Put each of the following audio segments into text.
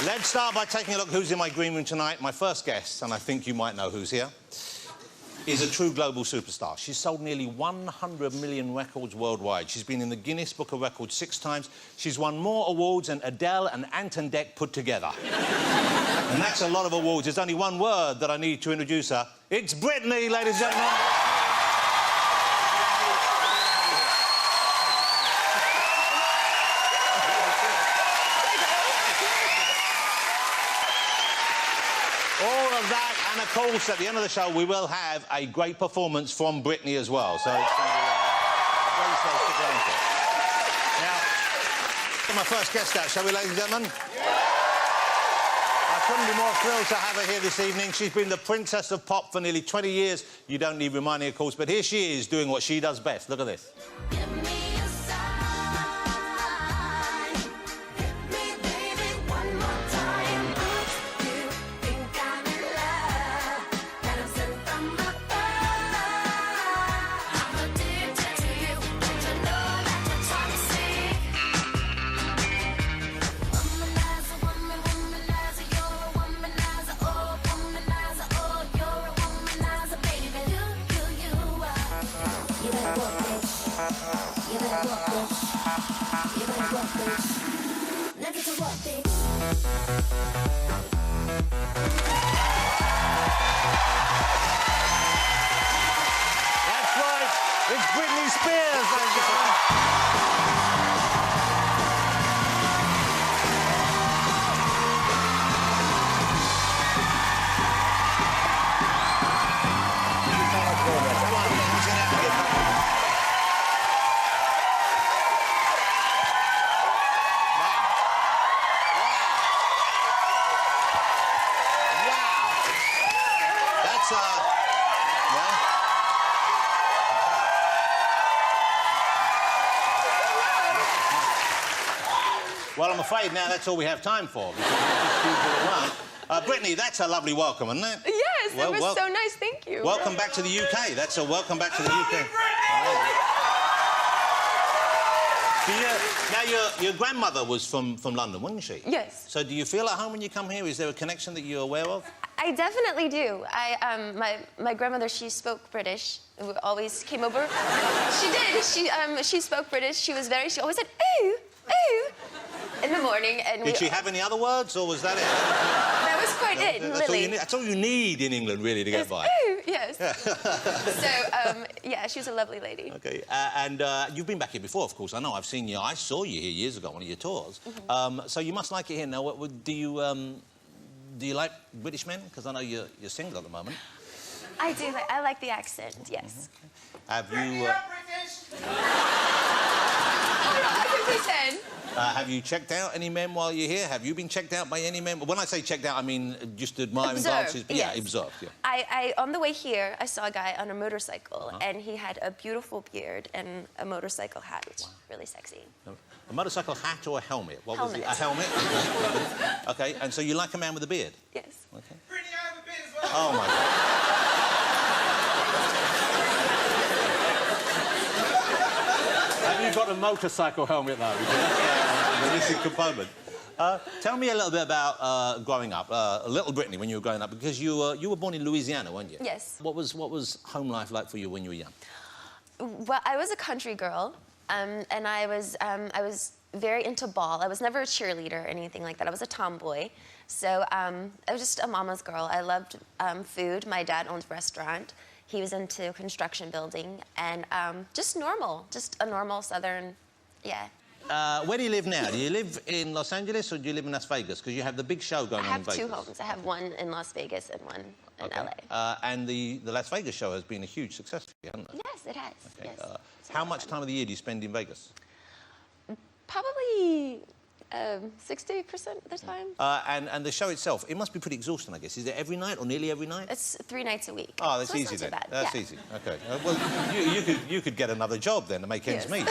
Let's start by taking a look who's in my green room tonight. My first guest, and I think you might know who's here, is a true global superstar. She's sold nearly 100 million records worldwide. She's been in the Guinness Book of Records 6 times. She's won more awards than Adele and Anton Deck put together. And that's a lot of awards. There's only one word that I need to introduce her. It's Britney, ladies and gentlemen. And, of course, at the end of the show, we will have a great performance from Britney as well. So it's going to be a great show to stick around for. Now, get my first guest out, shall we, ladies and gentlemen? Yeah. I couldn't be more thrilled to have her here this evening. She's been the princess of pop for nearly 20 years. You don't need reminding, of course, but here she is doing what she does best. Look at this. That's right, it's Britney Spears, ladies and gentlemen. Well, I'm afraid now that's all we have time for. Britney, that's a lovely welcome, isn't it? Yes, well, it was so nice, thank you. Welcome back to the UK. That's a welcome back to the UK. Now, your grandmother was from London, wasn't she? Yes. So do you feel at home when you come here? Is there a connection that you're aware of? I definitely do. My grandmother, she spoke British. We always came over. She did. She spoke British. She always said, ooh, ooh, in the morning. And did she have any other words, or was that it? That was quite it, Lily. That's all you need in England, really, to get by. Ooh, yes. So, yeah, she was a lovely lady. OK, and you've been back here before, of course. I know, I've seen you. I saw you here years ago on one of your tours. So you must like it here. Now, do you like British men? Because I know you're single at the moment. I do. I like the accent, yes. Have you... I can pretend. Have you checked out any men while you're here? Have you been checked out by any men? When I say checked out, I mean just admiring glances. Yes. Yeah, observed, yeah. On the way here, I saw a guy on a motorcycle, and he had a beautiful beard and a motorcycle hat, which was really sexy. A motorcycle hat or a helmet? What helmet. Was it? A helmet? OK, and so you like a man with a beard? Yes. OK. Britney, I have a beard as well. Oh, my God. Have you got a motorcycle helmet, though? The missing component. Tell me a little bit about growing up, little Britney, when you were growing up, because you were born in Louisiana, weren't you? Yes. What was home life like for you when you were young? Well, I was a country girl, and I was very into ball. I was never a cheerleader or anything like that. I was a tomboy. So I was just a mama's girl. I loved food. My dad owned a restaurant. He was into construction building, and just a normal Southern, yeah. Where do you live now? Do you live in Los Angeles or do you live in Las Vegas? Because you have the big show going on in Vegas. I have 2 homes. I have one in Las Vegas and one in LA. And the Las Vegas show has been a huge success for you, hasn't it? Yes, it has. Okay. Yes. How much time of the year do you spend in Vegas? Probably 60% of the time. And the show itself, it must be pretty exhausting, I guess. Is it every night or nearly every night? It's 3 nights a week. Oh, that's so easy it's not then. too bad. That's easy. OK. Well, you could get another job then to make ends Yes. meet.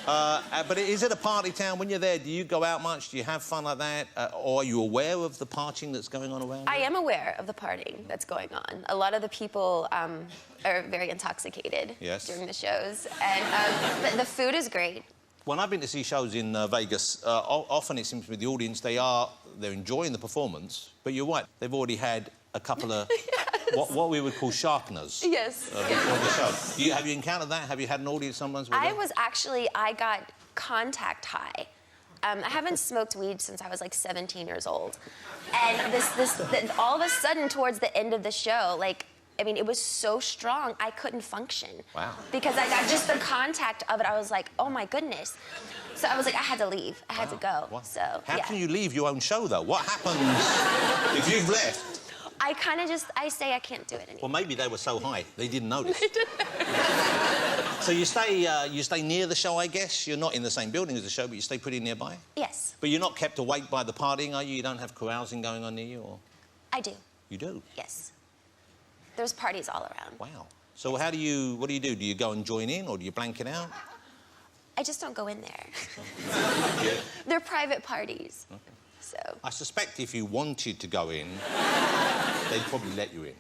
But is it a party town? When you're there, do you go out much? Do you have fun like that? Or are you aware of the partying that's going on around I you? am aware of the partying that's going on. A lot of the people are very intoxicated Yes. during the shows. And the food is great. When I've been to see shows in Vegas, often it seems to be the audience, they're enjoying the performance, but you're right, they've already had a couple of what we would call sharpeners. Yes. Before the show. Have you encountered that? Have you had an audience sometimes? I got contact high. I haven't smoked weed since I was like 17 years old. And all of a sudden, towards the end of the show, like, I mean, it was so strong, I couldn't function. Wow. Because I got just the contact of it, I was like, oh my goodness. So I was like, I had to leave. I had to go. Wow. So, How yeah. can you leave your own show, though? What happens if you've left? I kind of I say I can't do it anymore. Well, maybe they were so high, they didn't notice. They didn't. So you stay near the show, I guess? You're not in the same building as the show, but you stay pretty nearby? Yes. But you're not kept awake by the partying, are you? You don't have carousing going on near you, or...? I do. You do? Yes. There's parties all around. Wow. So what do you do? Do you go and join in, or do you blank it out? I just don't go in there. They're private parties. Okay. So. I suspect if you wanted to go in, they'd probably let you in.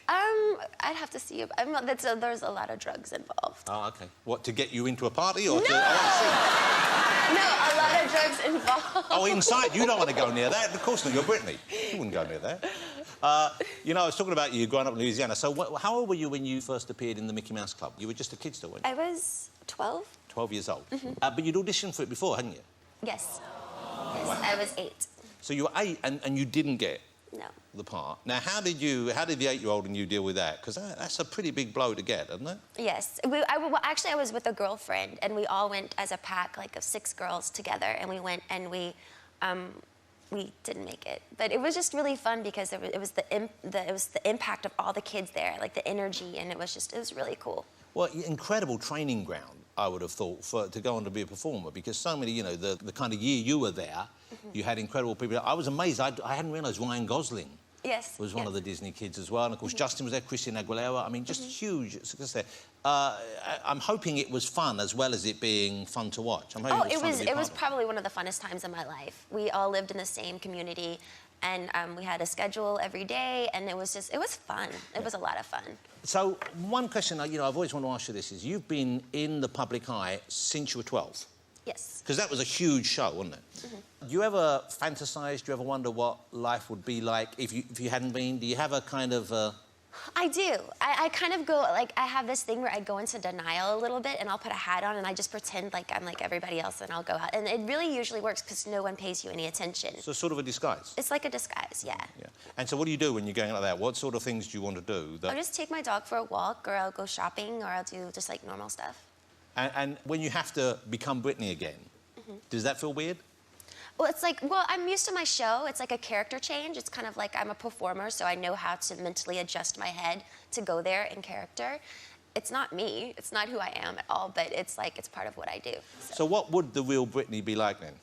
I'd have to see. There's a lot of drugs involved. Oh, OK. What, to get you into a party, or No! to... Oh, No, a lot of drugs involved. oh, inside? You don't want to go near that. Of course not. You're Britney. You wouldn't go near that. You know, I was talking about you growing up in Louisiana. So how old were you when you first appeared in the Mickey Mouse Club? You were just a kid still, weren't you? I was 12. 12 years old. But you'd auditioned for it before, hadn't you? Yes. Yes, I was 8. So you were 8 and you didn't get No. the part. Now, how did the 8-year-old and you deal with that? Because that's a pretty big blow to get, isn't it? Yes. Actually, I was with a girlfriend, and we all went as a pack, like of 6 girls together, and we went and we didn't make it. But it was just really fun because it was the impact of all the kids there, like the energy, and it was really cool. Well, incredible training ground, I would have thought, to go on to be a performer, because so many, you know, the kind of year you were there, you had incredible people. I was amazed. I hadn't realised Ryan Gosling was one of the Disney kids as well. And, of course, Justin was there, Christina Aguilera. I mean, just huge success there. I'm hoping it was fun as well as it being fun to watch. I'm hoping it was probably one of the funnest times of my life. We all lived in the same community, and we had a schedule every day, and it was fun. It was a lot of fun. So one question, you know, I've always wanted to ask you this, is you've been in the public eye since you were 12. Yes. Because that was a huge show, wasn't it? Do you ever fantasise, do you ever wonder what life would be like if you hadn't been? Do you have a kind of... I do. I kind of go, like, I have this thing where I go into denial a little bit, and I'll put a hat on, and I just pretend like I'm like everybody else, and I'll go out. And it really usually works because no one pays you any attention. So sort of a disguise? It's like a disguise, yeah. And so what do you do when you're going like that? What sort of things do you want to do? I'll just take my dog for a walk, or I'll go shopping, or I'll do just, like, normal stuff. And when you have to become Britney again, does that feel weird? Well, it's like, I'm used to my show. It's like a character change. It's kind of like I'm a performer, so I know how to mentally adjust my head to go there in character. It's not me. It's not who I am at all, but it's like, it's part of what I do. So what would the real Britney be like then?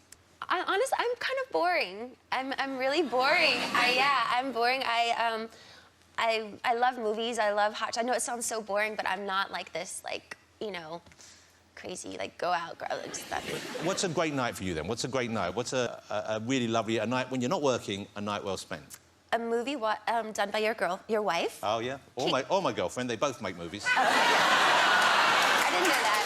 Honestly, I'm kind of boring. I'm really boring. I'm boring. I love movies. I love hot. I know it sounds so boring, but I'm not like this, like, you know, crazy, like, go out, girl. What's a great night for you, then? What's a great night? What's a really lovely... a night when you're not working, a night well spent? A movie done by your wife. Oh, yeah? Or my girlfriend. They both make movies. I didn't know that.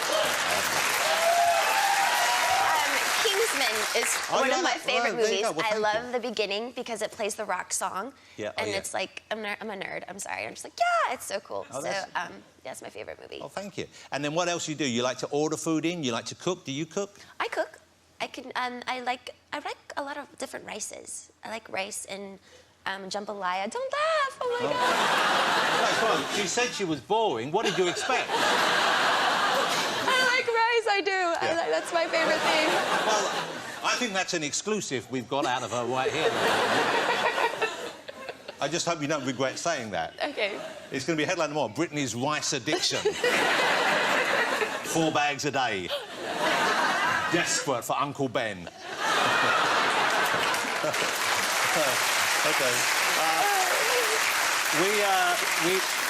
Kingsman is one of my favorite movies. Well, I love the beginning because it plays the rock song. Yeah. And it's like, I'm a nerd. I'm sorry. I'm just like, yeah, it's so cool. Oh, so, that's my favorite movie. Oh, thank you. And then what else you do? You like to order food in? You like to cook? Do you cook? I cook. I like a lot of different rices. I like rice and jambalaya. Don't laugh. Oh my God. Well, she said she was boring. What did you expect? I like rice. I do. Yeah. That's my favorite thing. Well, I think that's an exclusive we've got out of her right here. I just hope you don't regret saying that. Okay. It's going to be a headline tomorrow. Britney's rice addiction. 4 bags a day. Desperate for Uncle Ben. OK.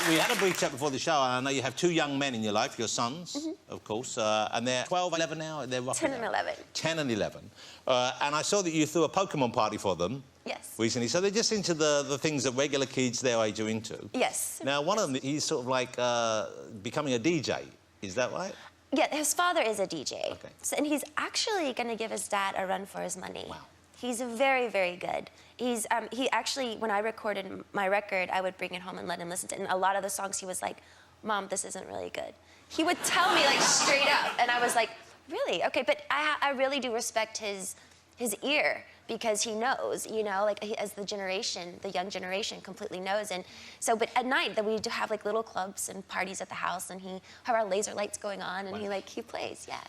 We had a brief chat before the show, and I know you have two young men in your life, your sons, of course, and they're 12, 11 now? They're roughly 10 and 11. 10 and 11. And I saw that you threw a Pokemon party for them. Yes. Recently, so they're just into the things that regular kids their age are into. Yes. Now, one of them, he's sort of like becoming a DJ. Is that right? Yeah, his father is a DJ. Okay. So, and he's actually going to give his dad a run for his money. Wow. He's very, very good. He's he actually, when I recorded my record, I would bring it home and let him listen to it. And a lot of the songs, he was like, "Mom, this isn't really good." He would tell me like straight up, and I was like, "Really? Okay." But I really do respect his ear, because he knows, you know, like as the young generation completely knows. And so, but at night that we do have like little clubs and parties at the house, and he have our laser lights going on, and he plays, yeah.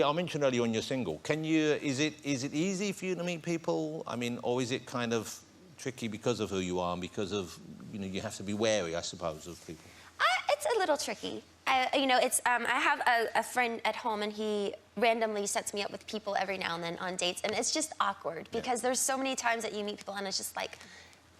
I mentioned earlier on your single. Is it easy for you to meet people? I mean, or is it kind of tricky because of who you are and because of, you know, you have to be wary, I suppose, of people? It's a little tricky. You know, it's I have a friend at home, and he randomly sets me up with people every now and then on dates, and it's just awkward because there's so many times that you meet people and it's just like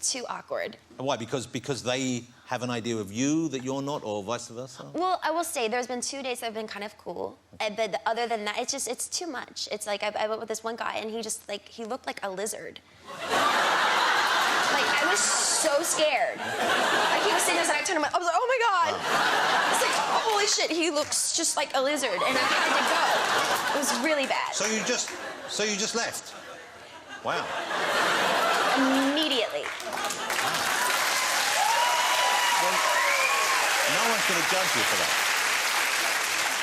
too awkward. Why? Because they have an idea of you that you're not, or vice versa? Well, I will say there's been 2 dates that have been kind of cool, but other than that, it's too much. It's like I went with this one guy, and he looked like a lizard. Like, I was so scared. Like, he was sitting there, and I turned him, I was like, oh my God. It's like, holy shit, he looks just like a lizard, and I had to go. It was really bad. So you just left? Wow. Immediately. Well, no one's going to judge you for that.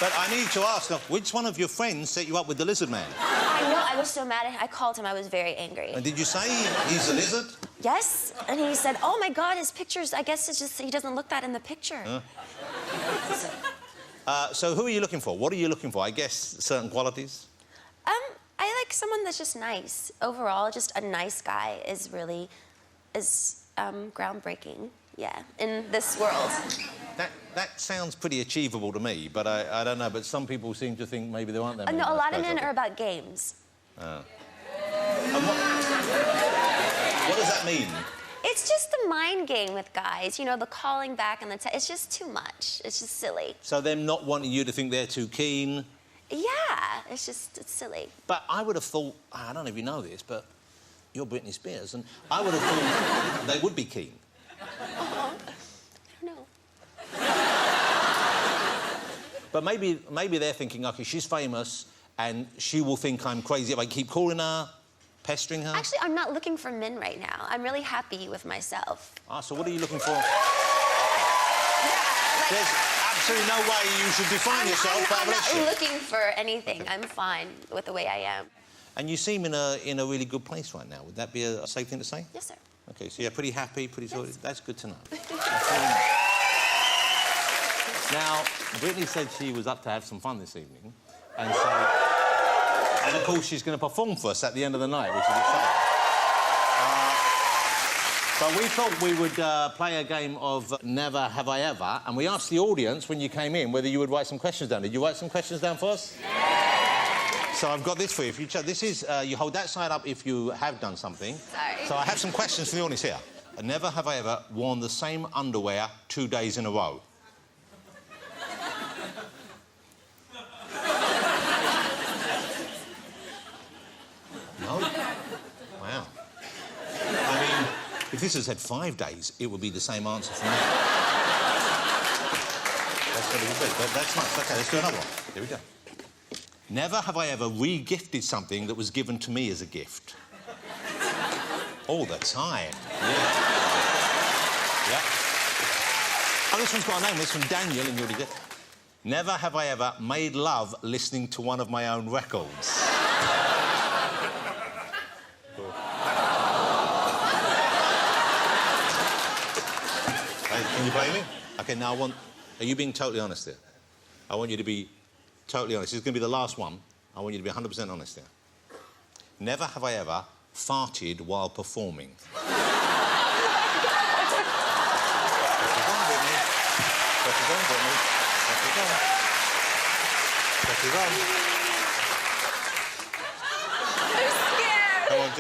But I need to ask, which one of your friends set you up with the lizard man? I know, I was so mad at him. I called him, I was very angry. And did you say he's a lizard? Yes, and he said, oh my God, his pictures, I guess it's just, he doesn't look that in the picture. So who are you looking for? What are you looking for? I guess certain qualities? I like someone that's just nice. Overall, just a nice guy is groundbreaking, yeah, in this world. That sounds pretty achievable to me, but I don't know, but some people seem to think maybe there aren't that many. No, a lot of men are about games. What does that mean? It's just the mind game with guys, you know, the calling back and it's just too much. It's just silly. So them not wanting you to think they're too keen? Yeah, it's silly. But I would have thought, I don't know if you know this, but you're Britney Spears, and I would have thought they would be keen. I don't know. But maybe they're thinking, OK, she's famous, and she will think I'm crazy if I keep calling her, pestering her. Actually, I'm not looking for men right now. I'm really happy with myself. So what are you looking for? Yeah, like, there's absolutely no way you should define yourself by a relationship. I'm not looking for anything. I'm fine with the way I am. And you seem in a really good place right now. Would that be a safe thing to say? Yes, sir. OK, so you're pretty happy, pretty sorted. That's good to know. Now, Britney said she was up to have some fun this evening, and so... And, of course, she's going to perform for us at the end of the night, which is exciting. But we thought we would play a game of Never Have I Ever, and we asked the audience when you came in whether you would write some questions down. Did you write some questions down for us? Yeah. So I've got this for you. If you this is, you hold that side up if you have done something. Sorry. So I have some questions for the audience here. Never have I ever worn the same underwear 2 days in a row. No? Wow. I mean, if this had said 5 days, it would be the same answer for me. That's what it would be, but that's nice. OK, let's do another one. Here we go. Never have I ever re-gifted something that was given to me as a gift. All the time. Yeah. Yeah. Oh, this one's got a name. It's from Daniel, and you already did. Never have I ever made love listening to one of my own records. Can you blame me? OK, now are you being totally honest here? I want you to be totally honest. This is going to be the last one. I want you to be 100% honest here. Never have I ever farted while performing.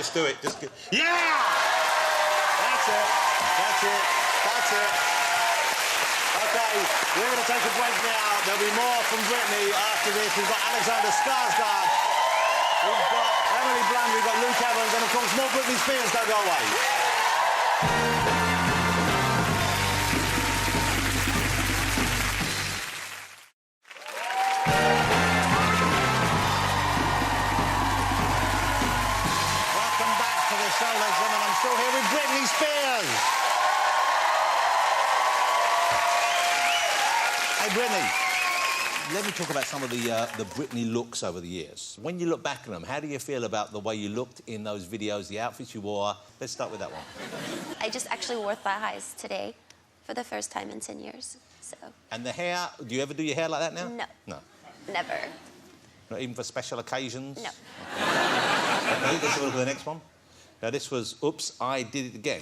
Just do it. Yeah! That's it. That's it. That's it. OK, we're going to take a break now. There'll be more from Britney after this. We've got Alexander Skarsgård. We've got Emily Blunt. We've got Luke Evans. And, of course, more Britney Spears. Don't go away. Welcome back to the show, ladies and gentlemen. I'm still here with Britney Spears. Hey, Britney, let me talk about some of the Britney looks over the years. When you look back at them, how do you feel about the way you looked in those videos, the outfits you wore? Let's start with that one. I just actually wore thigh highs today for the first time in 10 years, so... And the hair, do you ever do your hair like that now? No. No. Never. Not even for special occasions? No. Okay, let's have a look at the next one. Now, this was Oops, I Did It Again.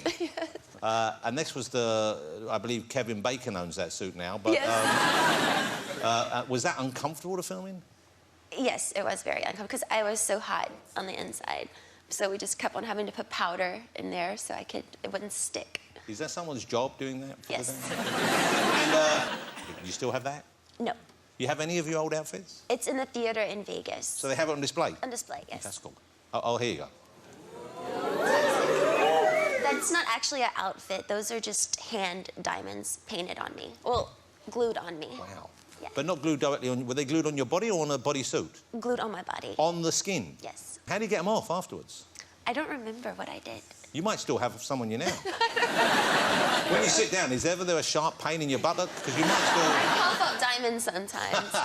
And this was I believe Kevin Bacon owns that suit now, but... Yes. Was that uncomfortable to film in? Yes, it was very uncomfortable because I was so hot on the inside. So we just kept on having to put powder in there so it wouldn't stick. Is that someone's job doing that? Yes. And you still have that? No. You have any of your old outfits? It's in the theater in Vegas. So they have it on display? On display, yes. That's cool. Oh, here you go. That's not actually an outfit. Those are just hand diamonds painted on me. Well, glued on me. Wow. Yeah. But not glued directly on... Were they glued on your body or on a bodysuit? Glued on my body. On the skin? Yes. How do you get them off afterwards? I don't remember what I did. You might still have some on you now. When you sit down, is there ever a sharp pain in your buttock? Because you might still... I cough up diamonds sometimes.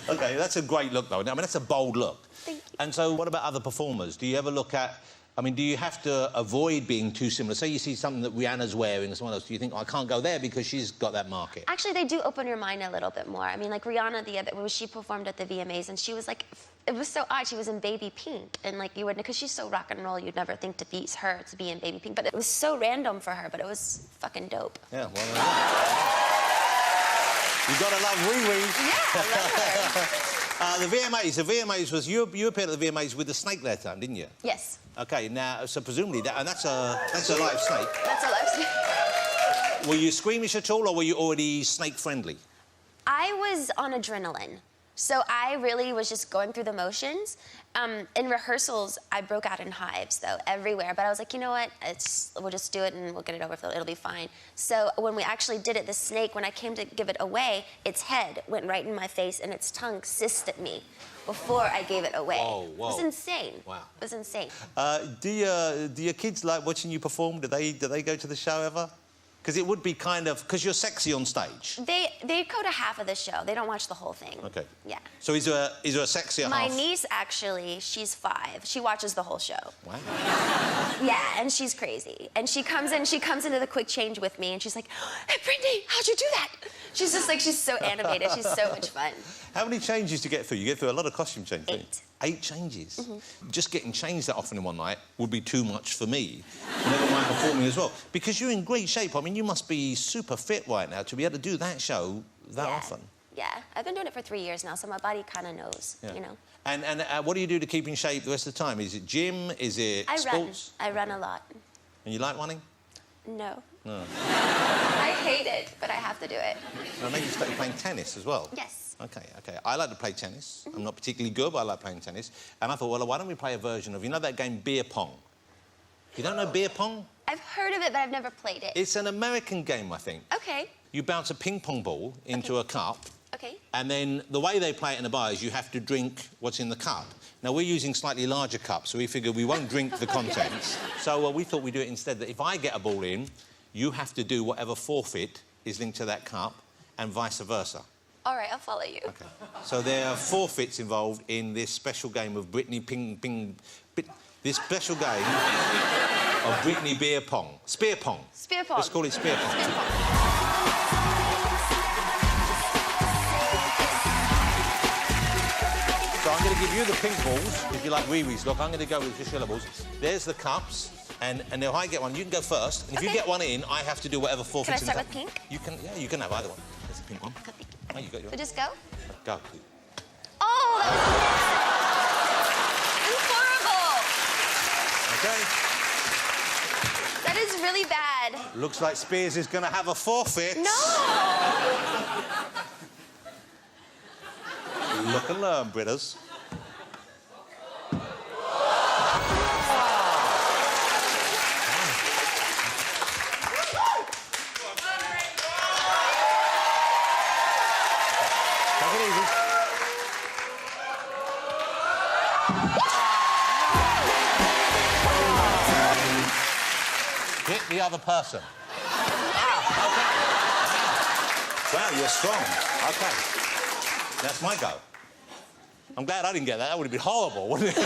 OK, that's a great look, though. I mean, that's a bold look. Thank you. And so what about other performers? Do you ever look at... I mean, do you have to avoid being too similar? Say you see something that Rihanna's wearing or someone else, do you think, oh, I can't go there because she's got that market? Actually, they do open your mind a little bit more. I mean, like Rihanna, when she performed at the VMAs, and she was like, it was so odd. She was in baby pink, and like you wouldn't, because she's so rock and roll, you'd never think to be her to be in baby pink. But it was so random for her, but it was fucking dope. Yeah, well, you gotta love Riri. Yeah, I love her. The VMAs was you appeared at the VMAs with the snake that time, didn't you? Yes. Okay, now so presumably that's a live snake. That's a live snake. Were you squeamish at all, or were you already snake friendly? I was on adrenaline. So I really was just going through the motions. In rehearsals, I broke out in hives, though, everywhere. But I was like, you know what? We'll just do it and we'll get it over with. It'll be fine. So when we actually did it, the snake, when I came to give it away, its head went right in my face and its tongue hissed at me before I gave it away. Whoa, whoa. It was insane. Wow. It was insane. Do your kids like watching you perform? Do they go to the show ever? Because it would be kind of... Because you're sexy on stage. They go to half of the show. They don't watch the whole thing. OK. Yeah. So is there a sexier half? My niece, actually, she's 5. She watches the whole show. Wow. Yeah, and she's crazy. And she comes into the quick change with me, and she's like, hey, Britney, how'd you do that? She's just like, she's so animated. She's so much fun. How many changes do you get through? You get through a lot of costume changes. 8. Don't you? 8 changes? Mm-hmm. Just getting changed that often in one night would be too much for me. Never mind performing as well. Because you're in great shape. I mean, you must be super fit right now to be able to do that show that often. Yeah, I've been doing it for 3 years now, so my body kind of knows, you know. And what do you do to keep in shape the rest of the time? Is it gym? Is it sports? I run a lot. And you like running? No. No. I hate it, but I have to do it. And maybe you started playing tennis as well? Yes. OK. I like to play tennis. I'm not particularly good, but I like playing tennis. And I thought, well, why don't we play a version of... You know that game beer pong? You don't know beer pong? I've heard of it, but I've never played it. It's an American game, I think. OK. You bounce a ping pong ball into a cup. OK. And then the way they play it in the bar is you have to drink what's in the cup. Now, we're using slightly larger cups, so we figured we won't drink the contents. So we thought we'd do it instead, that if I get a ball in, you have to do whatever forfeit is linked to that cup, and vice versa. All right, I'll follow you. OK. So there are forfeits involved in this special game of Britney this special game of Britney beer pong. Spear pong. Spear pong. Let's call it spear pong. Spear pong. So I'm going to give you the pink balls, if you like Riri's look. I'm going to go with just yellow balls. There's the cups, and if I get one, you can go first. And if you get one in, I have to do whatever forfeits. Can I start with pink? You can, yeah, you can have either one. There's the pink one. Oh, you got yours. So just go? Go. Oh, that was horrible. really bad. Looks like Spears is going to have a forfeit. No! Look and learn, Britters. Take it easy. Hit the other person. Wow, you're strong. Okay. That's my go. I'm glad I didn't get that. That would have been horrible, wouldn't it?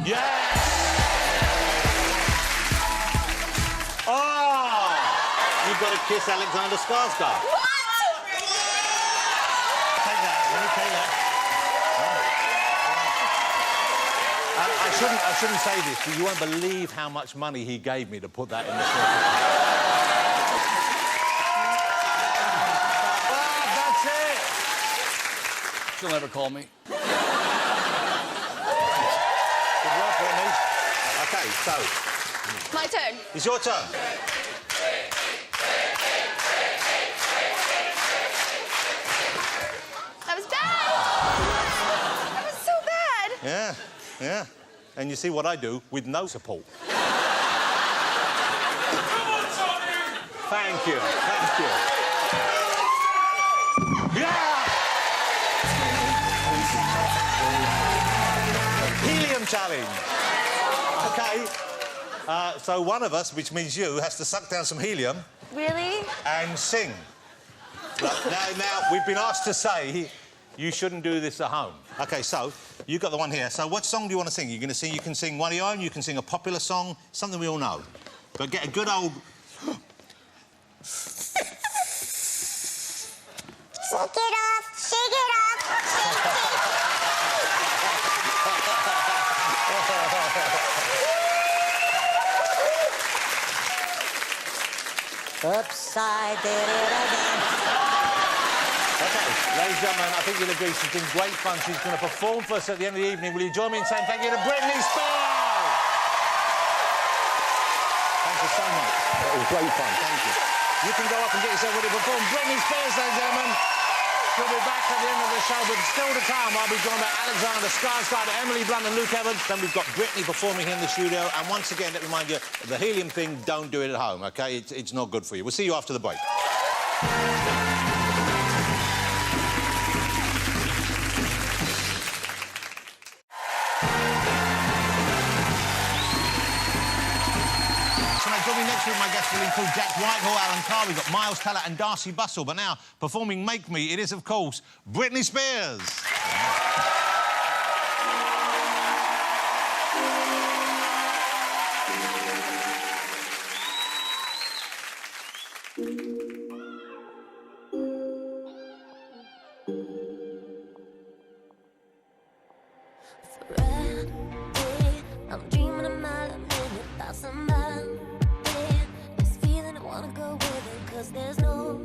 Yeah! Oh! You've got to kiss Alexander Skarsgård. What? Take that. Let me take that. I shouldn't say this, but you won't believe how much money he gave me to put that in the film. That's it. She'll never call me. Good work, Britney. OK, so... My turn. It's your turn. That was bad. That was so bad. Yeah, yeah. And you see what I do with no support. Thank you, thank you. Yeah! Helium challenge. OK. So one of us, which means you, has to suck down some helium. Really? And sing. Now, we've been asked to say you shouldn't do this at home. OK, so, you've got the one here. So what song do you want to sing? You're going to sing... You can sing one of your own, you can sing a popular song, something we all know. But get a good old... Shake it off, shake it off, shake it. Oops, I did it again. OK, ladies and gentlemen, I think you'll agree she's been great fun. She's going to perform for us at the end of the evening. Will you join me in saying thank you to Britney Spears? Thank you so much. It was great fun, thank you. You can go up and get yourself ready to perform. Britney Spears, ladies and gentlemen. She'll be back at the end of the show, but still to come, I'll be joined by Alexander Skarsgård, Emily Blunt and Luke Evans. Then we've got Britney performing here in the studio. And once again, let me remind you, the helium thing, don't do it at home, OK? It's not good for you. We'll see you after the break. Join me next week. My guests will include Jack Whitehall, Alan Carr, we've got Miles Teller and Darcy Bussell. But now, performing Make Me, it is, of course, Britney Spears. I'm dreaming a mile a minute about somebody. This feeling I wanna go with it, 'cause there's no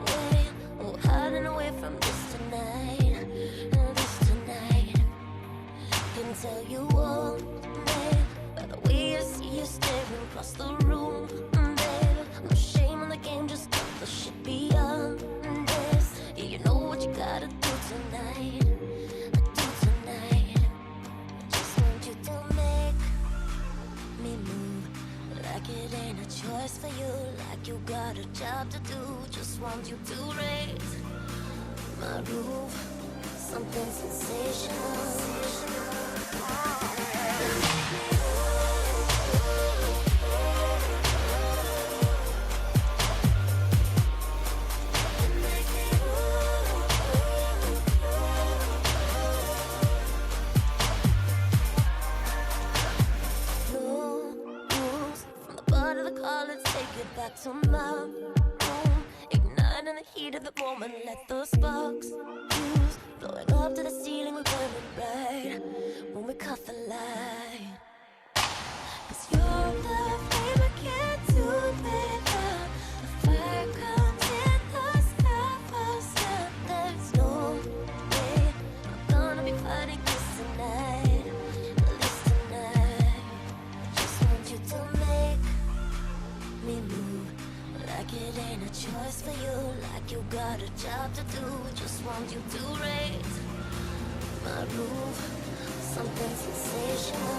way we're hiding away from this tonight. This tonight. Can tell you all, babe, by the way I see you staring across the room, babe. No shame in the game, just cut the shit beyond this. Yeah, you know what you gotta do tonight. It ain't a choice for you, like you got a job to do. Just want you to raise my roof, something sensational. Back to my room, igniting the heat of the moment. Let the sparks fuse, blowing up to the ceiling. We're burning bright when we cut the light. 'Cause you're the flame I can't do without. The fire comes in the sky first, and there's no way job to do. Just want you to raise my roof. Something sensational.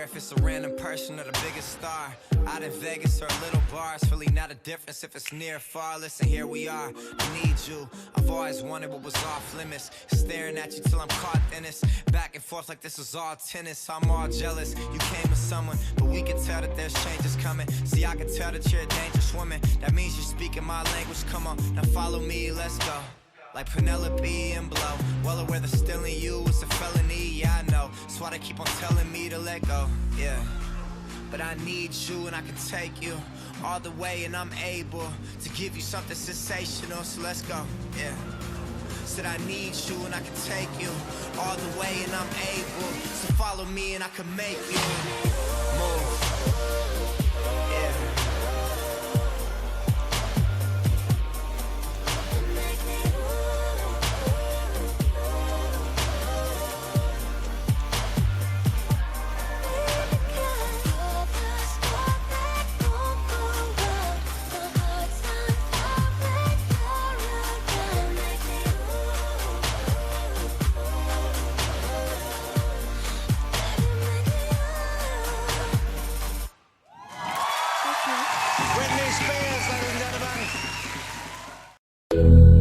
If it's a random person or the biggest star out in Vegas or a little bar, it's really not a difference if it's near or far. Listen, here we are, I need you. I've always wanted what was off limits, staring at you till I'm caught in this. Back and forth like this was all tennis. I'm all jealous, you came with someone, but we can tell that there's changes coming. See, I can tell that you're a dangerous woman. That means you're speaking my language, come on, now follow me, let's go. Like Penelope and Blow, well aware that stealing you is a felony, yeah I know. That's why they keep on telling me to let go, yeah. But I need you and I can take you all the way, and I'm able to give you something sensational, so let's go, yeah. Said I need you and I can take you all the way, and I'm able, so follow me and I can make you move, yeah. Britney Spears, ladies and gentlemen.